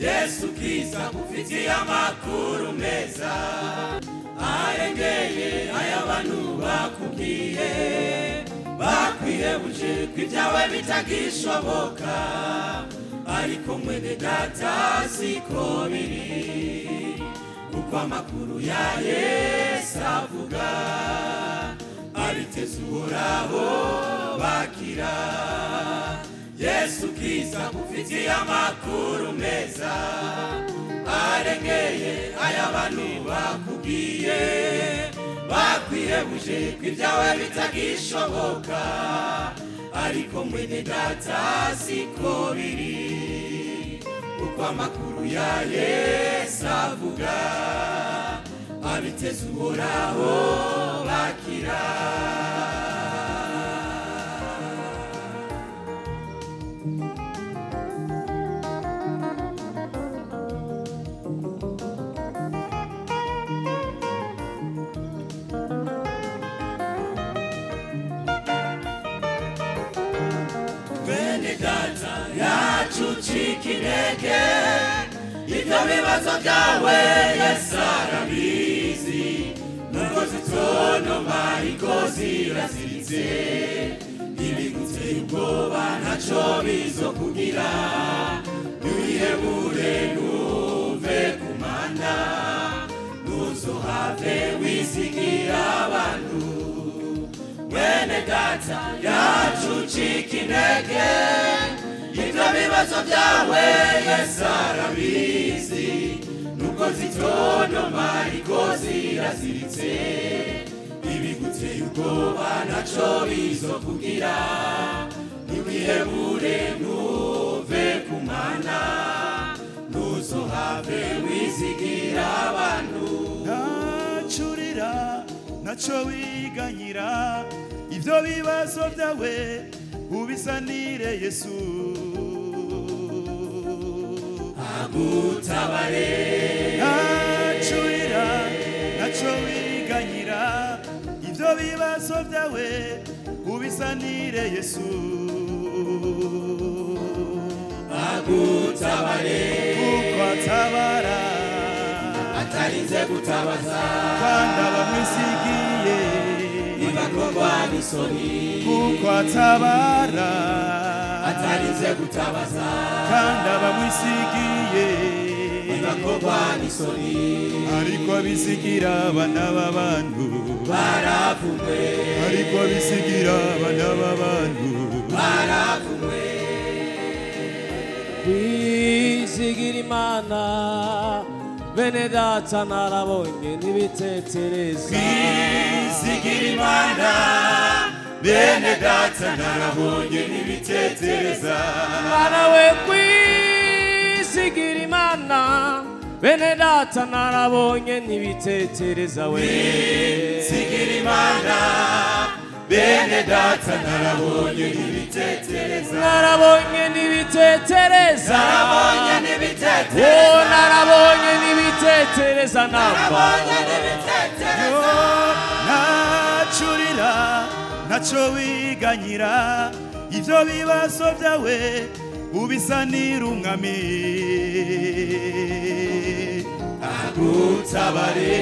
Yesu Kristo akufitiye amakuru meza arengeye ay'abantu bakubwiye bakwihebuje kw'ibyawe bitagishoboka ariko mwene data siko biri kuko amakuru ya Yesu avuga abiteze Uhoraho bakira. Yesu Kristo akufitiye amakuru meza arengeye ay'abantu bakubwiye bakwihebuje kw'ibyawe bitagishoboka ariko mwene data siko biri kuko amakuru ya Yesu avuga abiteze Uhoraho bakira. Yacucika intege ibyo bibazo byawe Yesu arabizi nubwo zitonoma ariko ziraziritse ntibiguteye ubwoba ntacyo bizokugira ntiwihebure ntuve ku Mana ntuzohave wisigira abantu. Mwene data yacucika intege ibyo bibazo byawe Yesu arabizi nubwo zitonoma ariko ziraziritse ntibiguteye ubwoba ntacyo bizokugira ntiwihebure ntuve ku Mana ntuzohave wizigira abantu. ntacurira ntacyo wiganyira ibyo bibazo byawe ubisanire Yesu agutabare. ntacurira ntacyo wiganyira ibyo bibazo byawe ubisanire Yesu agutabare kuko atabara atarinze gutabaza kandi abamwisigiye ntibakogwa n'isoni kuko atabara atarinze gutabaza kandi abamwisigiye ntibakogwa n'isoni ariko abisigira abana b'abantu baravumwe ariko abisigira abana b'abantu baravumwe. Kwisigira Imana bene data narabonye n'ibitetereza kwisigira Imana bene data narabonye n'ibitetereza Mana we kwisigira Imana bene data narabonye n'ibitetereza we kwisigira Imana bene data narabonye n'ibitetereza narabonye n'ibitetereza narabonye n'ibitetereza oh narabonye n'ibitetereza narabonye n'ibitetereza. ntacurira ntacyo wiganyira ibyo bibazo byawe ubisanira umwami agutabare